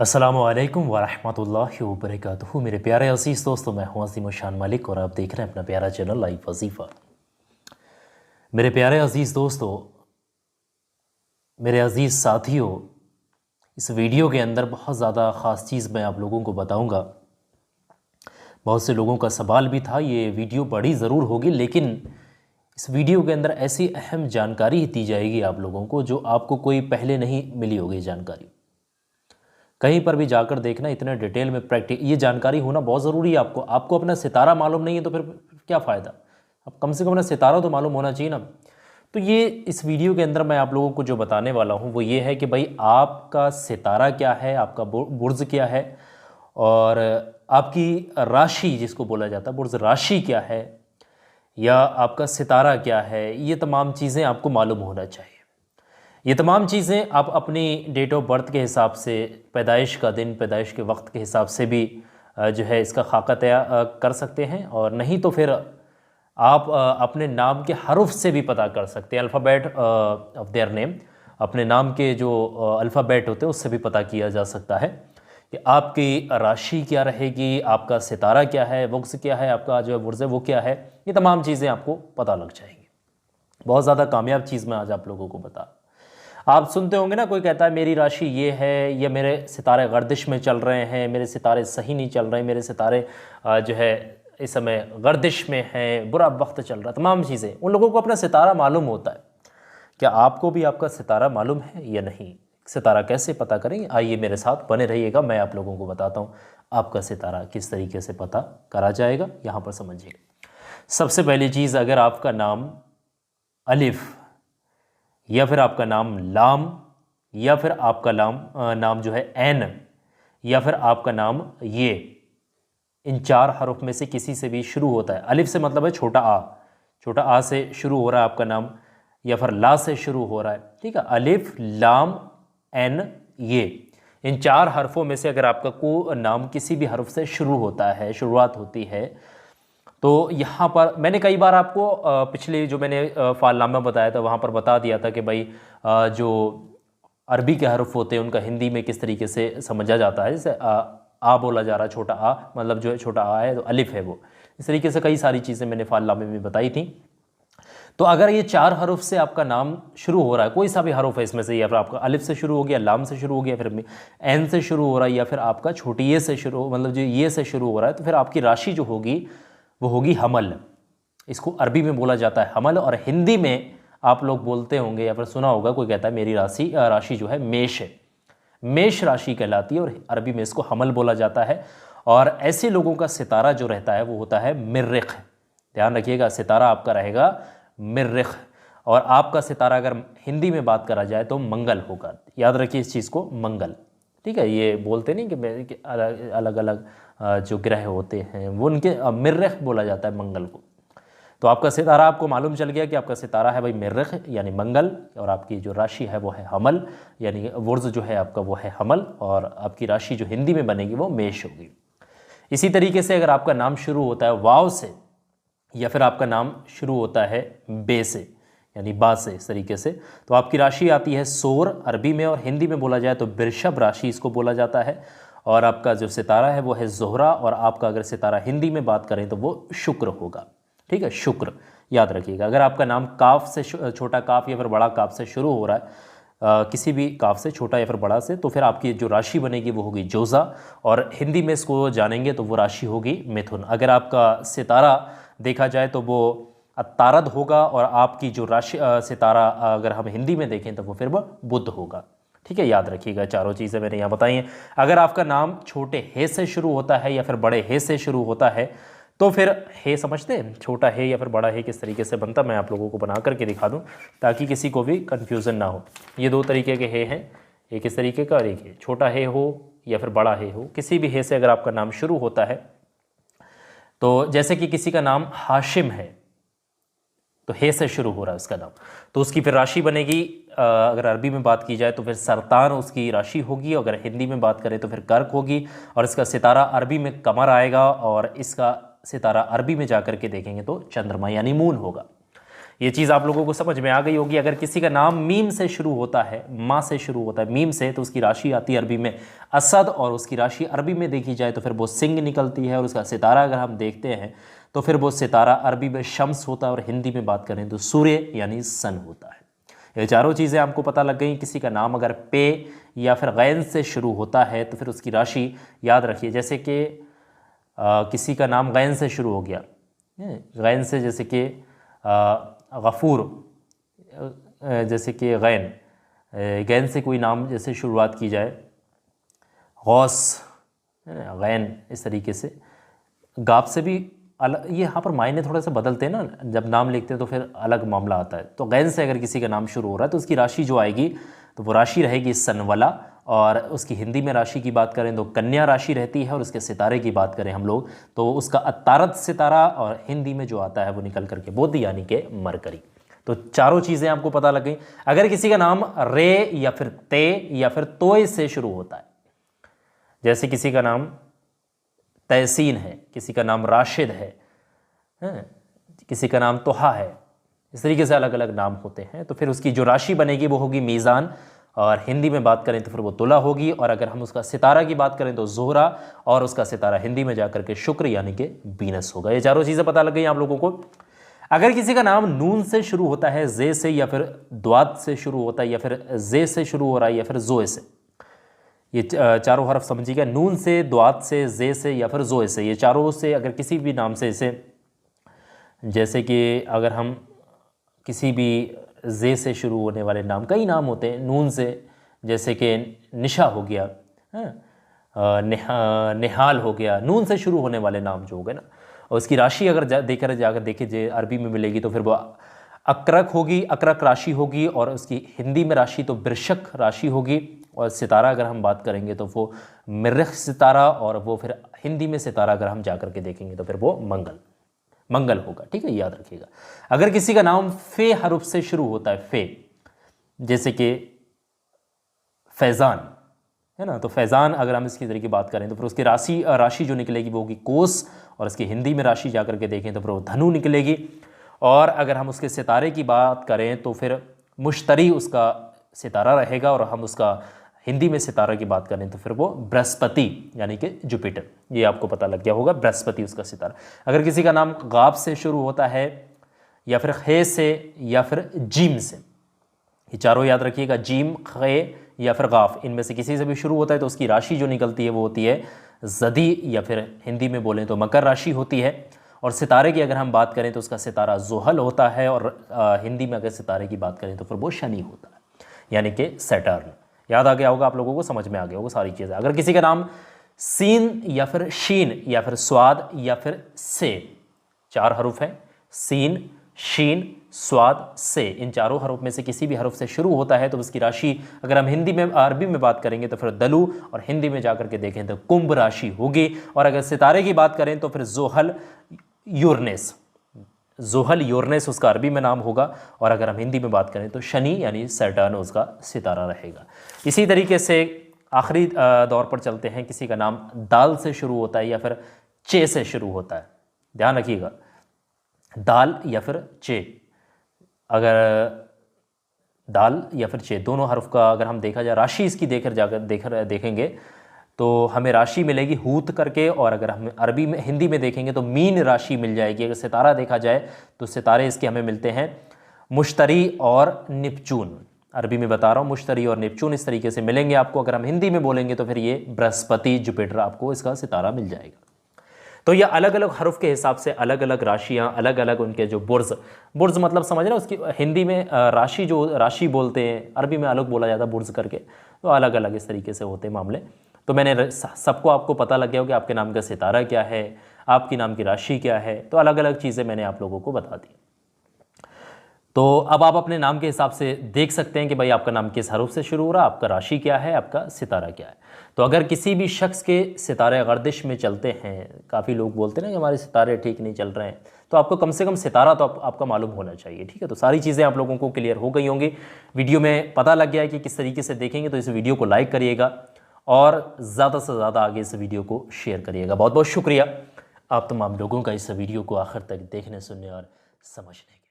अस्सलामुअलैकुम वरहमतुल्लाहि वबरकातुहू। मेरे प्यारे अज़ीज़ दोस्तों, मैं हूँ अज़ीम शान मलिक और आप देख रहे हैं अपना प्यारा चैनल लाइफ वजीफ़ा। मेरे प्यारे अज़ीज़ दोस्तों, मेरे अज़ीज़ साथियों, इस वीडियो के अंदर बहुत ज़्यादा ख़ास चीज़ मैं आप लोगों को बताऊँगा। बहुत से लोगों का सवाल भी था, ये वीडियो बड़ी ज़रूर होगी, लेकिन इस वीडियो के अंदर ऐसी अहम जानकारी दी जाएगी आप लोगों को जो आपको कोई पहले नहीं मिली होगी जानकारी। कहीं पर भी जाकर देखना, इतना डिटेल में ये जानकारी होना बहुत ज़रूरी है। आपको अपना सितारा मालूम नहीं है तो फिर क्या फ़ायदा। अब कम से कम अपना सितारा तो मालूम होना चाहिए ना। तो ये इस वीडियो के अंदर मैं आप लोगों को जो बताने वाला हूँ वो ये है कि भाई आपका सितारा क्या है, आपका बुर्ज क्या है और आपकी राशि जिसको बोला जाता है बुर्ज राशि क्या है या आपका सितारा क्या है, ये तमाम चीज़ें आपको मालूम होना चाहिए। ये तमाम चीज़ें आप अपनी डेट ऑफ बर्थ के हिसाब से, पैदाइश का दिन, पैदाइश के वक्त के हिसाब से भी जो है इसका खाका तैयार कर सकते हैं, और नहीं तो फिर आप अपने नाम के हरूफ से भी पता कर सकते हैं। अल्फ़ाबेट ऑफ देयर नेम, अपने नाम के जो अल्फ़ाबेट होते हैं उससे भी पता किया जा सकता है कि आपकी राशि क्या रहेगी, आपका सितारा क्या है, वक्स क्या है, आपका जो है बुर्ज़ वो क्या है। ये तमाम चीज़ें आपको पता लग जाएंगी। बहुत ज़्यादा कामयाब चीज़ मैं आज आप लोगों को बता। आप सुनते होंगे ना, कोई कहता है मेरी राशि ये है, या मेरे सितारे गर्दिश में चल रहे हैं, मेरे सितारे सही नहीं चल रहे, मेरे सितारे जो है इस समय गर्दिश में हैं, बुरा वक्त चल रहा है, तमाम चीज़ें। उन लोगों को अपना सितारा मालूम होता है। क्या आपको भी आपका सितारा मालूम है या नहीं? सितारा कैसे पता करें? आइए मेरे साथ बने रहिएगा, मैं आप लोगों को बताता हूँ आपका सितारा किस तरीके से पता करा जाएगा। यहाँ पर समझिएगा। सबसे पहली चीज़, अगर आपका नाम अलिफ या फिर आपका नाम लाम या फिर आपका नाम जो है एन या फिर आपका नाम ये, इन चार हरूफ में से किसी से भी शुरू होता है। अलिफ से मतलब है छोटा आ, छोटा आ से शुरू हो रहा है आपका नाम, या फिर ला से शुरू हो रहा है। ठीक है, अलिफ लाम एन ये, इन चार हरफों में से अगर आपका को नाम किसी भी हरफ से शुरू होता है, शुरुआत होती है, तो यहाँ पर मैंने कई बार आपको पिछले जो मैंने फालनामा बताया था वहाँ पर बता दिया था कि भाई जो अरबी के हरफ होते हैं उनका हिंदी में किस तरीके से समझा जाता है। जैसे आ बोला जा रहा है, छोटा आ मतलब जो है छोटा आ है तो अलिफ है वो। इस तरीके से कई सारी चीज़ें मैंने फालनामे में बताई थी। तो अगर ये चार हरूफ से आपका नाम शुरू हो रहा है, कोई सा भी हरूफ है इसमें से, या फिर आपका अलिफ से शुरू हो गया, लाम से शुरू हो गया, फिर एन से शुरू हो रहा है, या फिर आपका छोटी ये से शुरू मतलब जो ये से शुरू हो रहा है, तो फिर आपकी राशि जो होगी वो होगी हमल। इसको अरबी में बोला जाता है हमल, और हिंदी में आप लोग बोलते होंगे या फिर सुना होगा, कोई कहता है मेरी राशि जो है मेष है, मेष राशि कहलाती है, और अरबी में इसको हमल बोला जाता है। और ऐसे लोगों का सितारा जो रहता है वो होता है मिर्रिख। ध्यान रखिएगा, सितारा आपका रहेगा मिर्रिख, और आपका सितारा अगर हिंदी में बात करा जाए तो मंगल होगा। याद रखिए इस चीज़ को, मंगल। ठीक है, ये बोलते नहीं कि अलग अलग जो ग्रह होते हैं वो उनके मिर्रिख बोला जाता है मंगल को। तो आपका सितारा आपको मालूम चल गया कि आपका सितारा है भाई मिर्रिख यानी मंगल, और आपकी जो राशि है वो है हमल यानी बुर्ज जो है आपका वो है हमल, और आपकी राशि जो हिंदी में बनेगी वो मेष होगी। इसी तरीके से अगर आपका नाम शुरू होता है वाव से, या फिर आपका नाम शुरू होता है बे से यानी बा से, इस तरीके से, तो आपकी राशि आती है सोर अरबी में, और हिंदी में बोला जाए तो वृषभ राशि इसको बोला जाता है। और आपका जो सितारा है वो है ज़ोहरा, और आपका अगर सितारा हिंदी में बात करें तो वो शुक्र होगा। ठीक है, शुक्र याद रखिएगा। अगर आपका नाम काफ से, छोटा काफ या फिर बड़ा काफ से शुरू हो रहा है, किसी भी काफ से, छोटा या फिर बड़ा से, तो फिर आपकी जो राशि बनेगी वो होगी जोज़ा, और हिंदी में इसको जानेंगे तो वो राशि होगी मिथुन। अगर आपका सितारा देखा जाए तो वो तारद होगा, और आपकी जो राशि सितारा अगर हम हिंदी में देखें तो वो फिर वो बुध होगा। ठीक है, याद रखिएगा, चारों चीज़ें मैंने यहाँ बताई हैं। अगर आपका नाम छोटे हे से शुरू होता है या फिर बड़े हे से शुरू होता है, तो फिर हे समझते हैं, छोटा हे या फिर बड़ा हे किस तरीके से बनता, मैं आप लोगों को बना करके दिखा दूं ताकि किसी को भी कन्फ्यूज़न ना हो। ये दो तरीके के हे हैं, एक इस तरीके का और एक हे, छोटा हे हो या फिर बड़ा हे हो, किसी भी हे से अगर आपका नाम शुरू होता है, तो जैसे कि किसी का नाम हाशिम है तो हे से शुरू हो रहा है उसका नाम, तो उसकी फिर राशि बनेगी, अगर अरबी में बात की जाए तो फिर सरतान उसकी राशि होगी, अगर हिंदी में बात करें तो फिर कर्क होगी, और इसका सितारा अरबी में कमर आएगा, और इसका सितारा अरबी में जाकर के देखेंगे तो चंद्रमा यानी मून होगा। ये चीज़ आप लोगों को समझ में आ गई होगी। अगर किसी का नाम मीम से शुरू होता है, माँ से शुरू होता है मीम से, तो उसकी राशि आती है अरबी में असद, और उसकी राशि अरबी में देखी जाए तो फिर वो सिंह निकलती है। और उसका सितारा अगर हम देखते हैं तो फिर वो सितारा अरबी में शम्स होता है और हिंदी में बात करें तो सूर्य यानी सन होता है। ये चारों चीज़ें आपको पता लग गई। किसी का नाम अगर पे या फिर गैन से शुरू होता है तो फिर उसकी राशि याद रखिए। जैसे कि किसी का नाम गैन से शुरू हो गया, गैन से, जैसे कि गफूर, जैसे कि गैन से कोई नाम जैसे शुरुआत की जाए, गौस, गैन, इस तरीके से। गाप से भी अलग, ये यहाँ पर मायने थोड़ा सा बदलते हैं ना, जब नाम लिखते हैं तो फिर अलग मामला आता है। तो गैन से अगर किसी का नाम शुरू हो रहा है तो उसकी राशि जो आएगी तो वो राशि रहेगी सनवला, और उसकी हिंदी में राशि की बात करें तो कन्या राशि रहती है। और उसके सितारे की बात करें हम लोग तो उसका अतारत सितारा, और हिंदी में जो आता है वो निकल करके बुध यानी कि मरकरी। तो चारों चीज़ें आपको पता लग गई। अगर किसी का नाम रे या फिर ते या फिर तोय से शुरू होता है, जैसे किसी का नाम तहसीन है, किसी का नाम राशिद है, किसी का नाम तोहा है, इस तरीके से अलग अलग नाम होते हैं, तो फिर उसकी जो राशि बनेगी वो होगी मीज़ान, और हिंदी में बात करें तो फिर वो तुला होगी। और अगर हम उसका सितारा की बात करें तो ज़ोहरा, और उसका सितारा हिंदी में जाकर के शुक्र यानी कि वीनस होगा। ये चारों चीज़ें पता लग गई आप लोगों को। अगर किसी का नाम नून से शुरू होता है, जे से, या फिर द्वात से शुरू होता है, या फिर जे से शुरू हो रहा है, या फिर जोए से, ये चारों हरफ समझिएगा, नून से, द्वात से, जे से, या फिर जोए से, ये चारों से अगर किसी भी नाम से, इसे जैसे कि अगर हम किसी भी जे से शुरू होने वाले नाम, कई नाम होते हैं नून से, जैसे कि निशा हो गया, निहाल हो गया, नून से शुरू होने वाले नाम जो हो गए ना, और उसकी राशि अगर जाकर देखे जे अरबी में मिलेगी तो फिर वो अकरक होगी, अकरक राशि होगी, और उसकी हिंदी में राशि तो बिरशक राशि होगी। और सितारा अगर हम बात करेंगे तो वो मिर्ख सितारा, और वो फिर हिंदी में सितारा अगर हम जाकर के देखेंगे तो फिर वो मंगल होगा। ठीक है, याद रखिएगा। अगर किसी का नाम फे हरुफ से शुरू होता है, फे, जैसे कि फैज़ान है ना, तो फैज़ान अगर हम इसकी तरीके बात करें तो फिर उसकी राशि जो निकलेगी वो होगी कोस, और इसकी हिंदी में राशि जाकर के देखें तो फिर वो धनु निकलेगी। और अगर हम उसके सितारे की बात करें तो फिर मुश्तरी उसका सितारा रहेगा, और हम उसका हिंदी में सितारा की बात करें तो फिर वो बृहस्पति यानी कि जुपिटर, ये आपको पता लग गया होगा, बृहस्पति उसका सितारा। अगर किसी का नाम गाब से शुरू होता है, या फिर खे से, या फिर जीम से, ये चारों याद रखिएगा, जीम, खे या फिर गाफ, इनमें से किसी से भी शुरू होता है तो उसकी राशि जो निकलती है वो होती है जदी, या फिर हिंदी में बोलें तो मकर राशि होती है। और सितारे की अगर हम बात करें तो उसका सितारा जोहल होता है, और हिंदी में अगर सितारे की बात करें तो फिर वो शनि होता है यानी कि सैटर्न। याद आ गया होगा आप लोगों को, समझ में आ गया होगा सारी चीज़ें। अगर किसी का नाम सीन या फिर शीन या फिर स्वाद या फिर से, चार हरूफ हैं, सीन, शीन, स्वाद, से, इन चारों हरूफ में से किसी भी हरूफ से शुरू होता है तो उसकी राशि अगर हम हिंदी में अरबी में बात करेंगे तो फिर दलू, और हिंदी में जाकर के देखें तो कुंभ राशि होगी। और अगर सितारे की बात करें तो फिर जोहल यूरनेस, जोहल यूरनेस उसका अरबी में नाम होगा, और अगर हम हिंदी में बात करें तो शनि यानी सैटर्न उसका सितारा रहेगा। इसी तरीके से आखिरी दौर पर चलते हैं। किसी का नाम दाल से शुरू होता है या फिर चे से शुरू होता है, ध्यान रखिएगा, दाल या फिर चे, अगर दाल या फिर चे दोनों हर्फ का अगर हम देखा जाए, राशि इसकी देखेंगे तो हमें राशि मिलेगी हूत करके, और अगर हम अरबी में हिंदी में देखेंगे तो मीन राशि मिल जाएगी। अगर सितारा देखा जाए तो सितारे इसके हमें मिलते हैं मुश्तरी और निपचून, अरबी में बता रहा हूँ, मुश्तरी और निपचून इस तरीके से मिलेंगे आपको। अगर हम हिंदी में बोलेंगे तो फिर ये बृहस्पति, जुपिटर आपको इसका सितारा मिल जाएगा। तो ये अलग अलग हरुफ के हिसाब से अलग अलग राशियाँ, अलग अलग उनके जो बुर्ज मतलब समझ रहे, उसकी हिंदी में राशि जो राशि बोलते हैं, अरबी में अलग बोला जाता है बुर्ज करके, तो अलग अलग इस तरीके से होते हैं मामले। तो मैंने सबको आपको पता लग गया हो कि आपके नाम का सितारा क्या है, आपकी नाम की राशि क्या है, तो अलग अलग चीज़ें मैंने आप लोगों को बता दी। तो अब आप अपने नाम के हिसाब से देख सकते हैं कि भाई आपका नाम किस हरूफ से शुरू हो रहा है, आपका राशि क्या है, आपका सितारा क्या है। तो अगर किसी भी शख्स के सितारे गर्दिश में चलते हैं, काफ़ी लोग बोलते हैं ना कि हमारे सितारे ठीक नहीं चल रहे हैं, तो आपको कम से कम सितारा तो आपका मालूम होना चाहिए। ठीक है, तो सारी चीज़ें आप लोगों को क्लियर हो गई होंगी, वीडियो में पता लग गया है कि किस तरीके से देखेंगे। तो इस वीडियो को लाइक करिएगा और ज़्यादा से ज़्यादा आगे इस वीडियो को शेयर करिएगा। बहुत बहुत शुक्रिया आप तमाम लोगों का इस वीडियो को आखिर तक देखने, सुनने और समझने।